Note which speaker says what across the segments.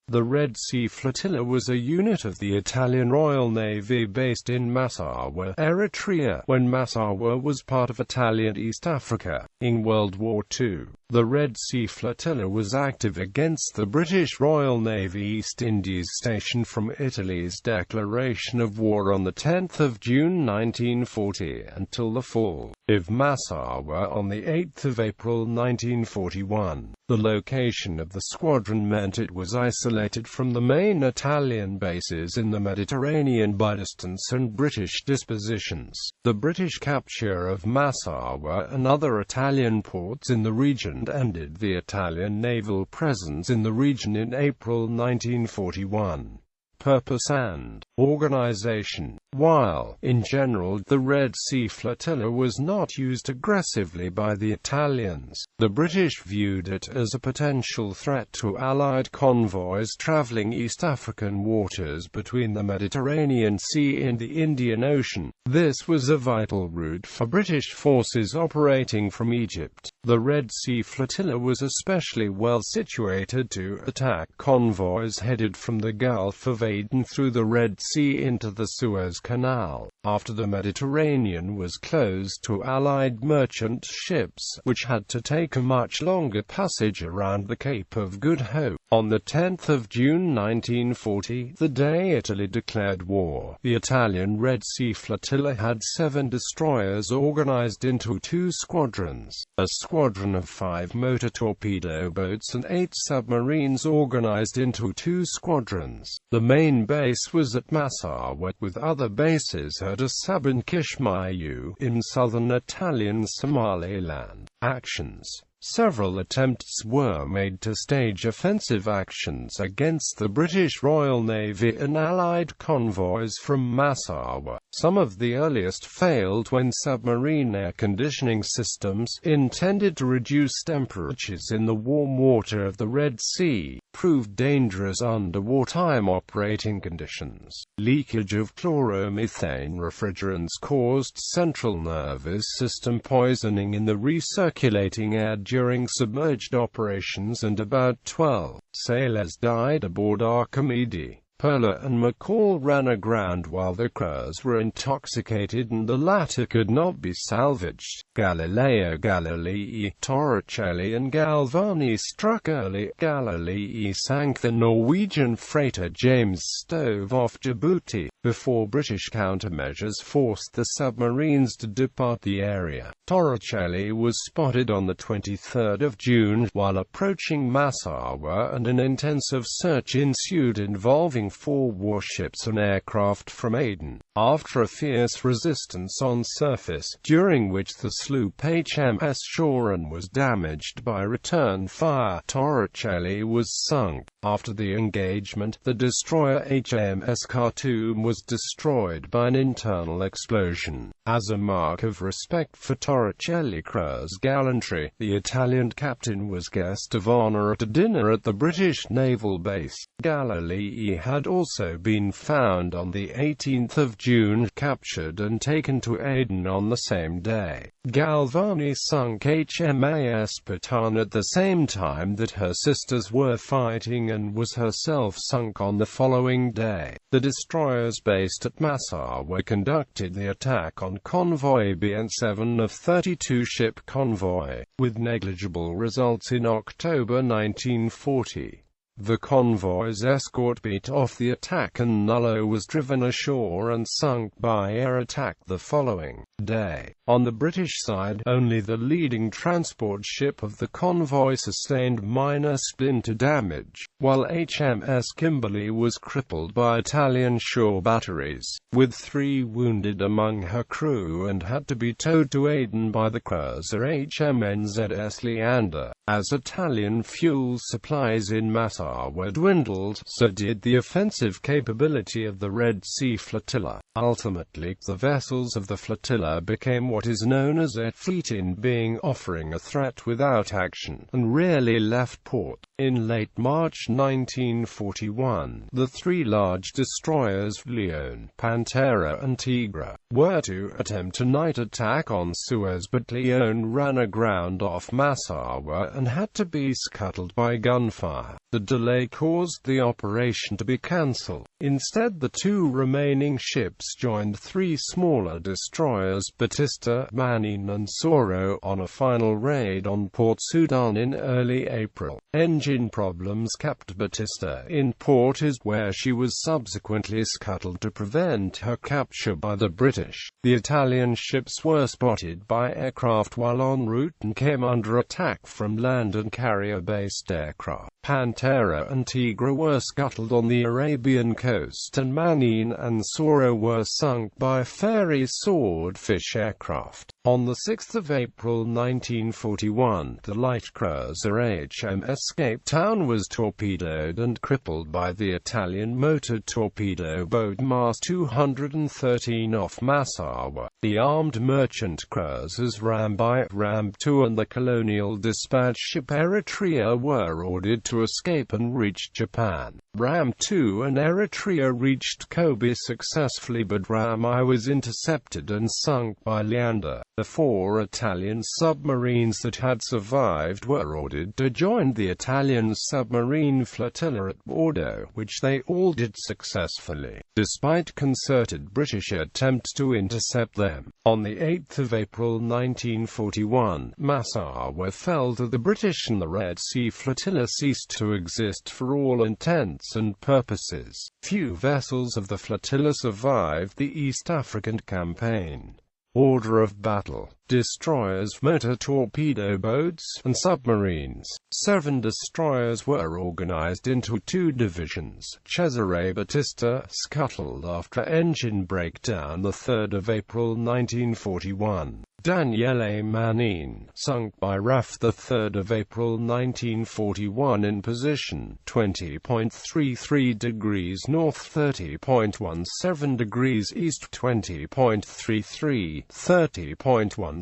Speaker 1: The Red Sea Flotilla was a unit of the Italian Royal Navy based in Massawa, Eritrea, when Massawa was part of Italian East Africa. In World War II, the Red Sea Flotilla was active against the British Royal Navy East Indies station from Italy's declaration of war on 10 June 1940 until the fall of Massawa on 8 April 1941. The location of the squadron meant it was isolated from the main Italian bases in the Mediterranean by distance and British dispositions. The British capture of Massawa and other Italian ports in the region ended the Italian naval presence in the region in April 1941. Purpose and organization. While, in general, the Red Sea Flotilla was not used aggressively by the Italians, the British viewed it as a potential threat to Allied convoys traveling East African waters between the Mediterranean Sea and the Indian Ocean. This was a vital route for British forces operating from Egypt. The Red Sea Flotilla was especially well situated to attack convoys headed from the Gulf of Aden through the Red Sea into the Suez Canal, after the Mediterranean was closed to Allied merchant ships, which had to take a much longer passage around the Cape of Good Hope. On 10 June 1940, the day Italy declared war, the Italian Red Sea Flotilla had 7 destroyers organized into 2 squadrons, a squadron of 5 motor torpedo boats and 8 submarines organized into 2 squadrons. The main base was at Massawa, with other bases at Asab and Kismayu, in southern Italian Somaliland. Actions. Several attempts were made to stage offensive actions against the British Royal Navy and Allied convoys from Massawa. Some of the earliest failed when submarine air conditioning systems, intended to reduce temperatures in the warm water of the Red Sea, proved dangerous under wartime operating conditions. Leakage of chloromethane refrigerants caused central nervous system poisoning in the recirculating air during submerged operations, and about 12 sailors died aboard Archimedes. Perla and McCall ran aground while the crews were intoxicated and the latter could not be salvaged. Galileo Galilei, Torricelli and Galvani struck early. Galilei sank the Norwegian freighter James Stove off Djibouti, before British countermeasures forced the submarines to depart the area. Torricelli was spotted on 23 June while approaching Massawa, and an intensive search ensued involving 4 warships and aircraft from Aden. After a fierce resistance on surface, during which the sloop HMS Shoran was damaged by return fire, Torricelli was sunk. After the engagement, the destroyer HMS Khartoum was destroyed by an internal explosion. As a mark of respect for Torricelli crew's gallantry, the Italian captain was guest of honor at a dinner at the British naval base. Galilei had also been found on 18 June, captured and taken to Aden on the same day. Galvani sunk HMAS Patan at the same time that her sisters were fighting and was herself sunk on the following day. The destroyers based at Massawa conducted the attack on convoy BN7 of 32-ship convoy, with negligible results in October 1940. The convoy's escort beat off the attack and Nullo was driven ashore and sunk by air attack the following day. On the British side, only the leading transport ship of the convoy sustained minor splinter damage, while HMS Kimberley was crippled by Italian shore batteries, with 3 wounded among her crew, and had to be towed to Aden by the cruiser HMNZS Leander. As Italian fuel supplies in Massawa dwindled, so did the offensive capability of the Red Sea Flotilla. Ultimately, the vessels of the flotilla became what is known as a fleet, in being offering a threat without action, and rarely left port. In late March 1941, the 3 large destroyers, Leon, Pantera and Tigra, were to attempt a night attack on Suez, but Leon ran aground off Massawa and had to be scuttled by gunfire. The The delay caused the operation to be cancelled. Instead, the two remaining ships joined three smaller destroyers, Batista, Manin and Soro, on a final raid on Port Sudan in early April. Engine problems kept Batista in port, where she was subsequently scuttled to prevent her capture by the British. The Italian ships were spotted by aircraft while en route and came under attack from land and carrier-based aircraft. Pantera and Tigra were scuttled on the Arabian coast, and Manin and Soro were sunk by Fairey Swordfish aircraft. On 6 April 1941, the light cruiser HMS Cape Town was torpedoed and crippled by the Italian motor torpedo boat Mars 213 off Massawa. The armed merchant cruisers Ram 2 and the colonial dispatch ship Eritrea were ordered to escape and reach Japan. Ram 2 and Eritrea reached Kobe successfully, but Ram I was intercepted and sunk by Leander. The four Italian submarines that had survived were ordered to join the Italian submarine flotilla at Bordeaux, which they all did successfully, despite concerted British attempts to intercept them. On 8 April 1941, Massawa fell to the British and the Red Sea Flotilla ceased to exist for all intents and purposes. Few vessels of the flotilla survived the East African campaign. Order of battle: destroyers, motor torpedo boats, and submarines. 7 destroyers were organized into 2 divisions. Cesare Batista, scuttled after engine breakdown 3 April 1941. Daniele Manin, sunk by RAF 3 April 1941 in position 20.33 degrees north, 30.17 degrees east, 20.33, 30.17.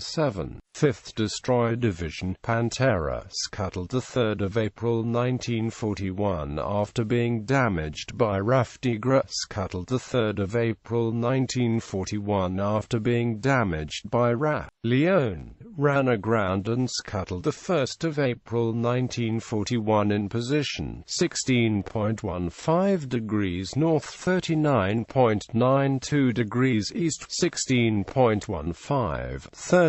Speaker 1: 5th Destroyer Division, Pantera, scuttled 3 April 1941 after being damaged by RAF Tigra, scuttled 3 April 1941 after being damaged by RAF Leone, ran aground and scuttled 1 April 1941 in position 16.15 degrees north, 39.92 degrees east, 16.15,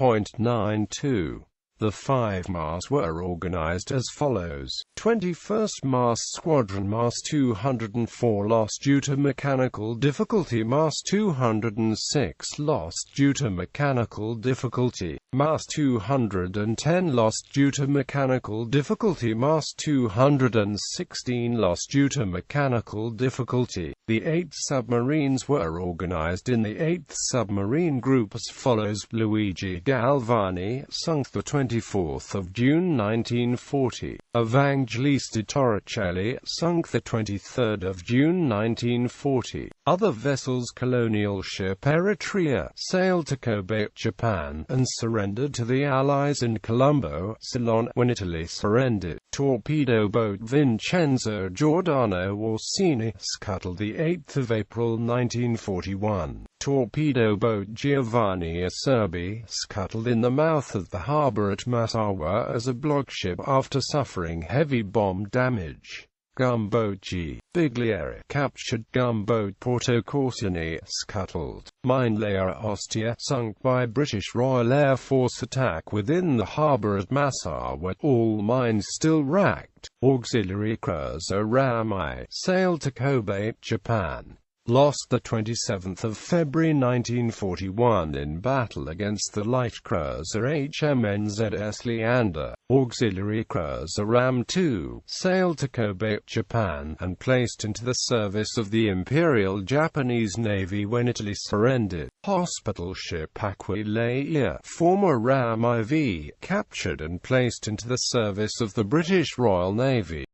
Speaker 1: 39.92. The 5 MAS were organized as follows. 21st MAS Squadron MAS 204 lost due to mechanical difficulty. MAS 206 lost due to mechanical difficulty. MAS 210 lost due to mechanical difficulty. MAS 216 lost due to mechanical difficulty. The 8 submarines were organized in the 8th Submarine Group as follows. Luigi Galvani, sunk 24 June 1940. Evangelista Torricelli, sunk 23 June 1940. Other vessels: colonial ship Eritrea, sailed to Kobe, Japan, and surrendered to the Allies in Colombo, Ceylon, when Italy surrendered. Torpedo boat Vincenzo Giordano Orsini, scuttled 8 April 1941. Torpedo boat Giovanni Acerbi, scuttled in the mouth of the harbor at Massawa as a blockship after suffering heavy bomb damage. Gunboat G. Biglieri, captured. Gunboat Porto Corsini, scuttled. Minelayer Ostia, sunk by British Royal Air Force attack within the harbor at Massawa, all mines still racked. Auxiliary cruiser Ram I, sailed to Kobe, Japan. Lost 27 February 1941 in battle against the light cruiser HMNZS Leander. Auxiliary cruiser Ram 2, sailed to Kobe, Japan, and placed into the service of the Imperial Japanese Navy when Italy surrendered. Hospital ship Aquileia, former Ram IV, captured and placed into the service of the British Royal Navy.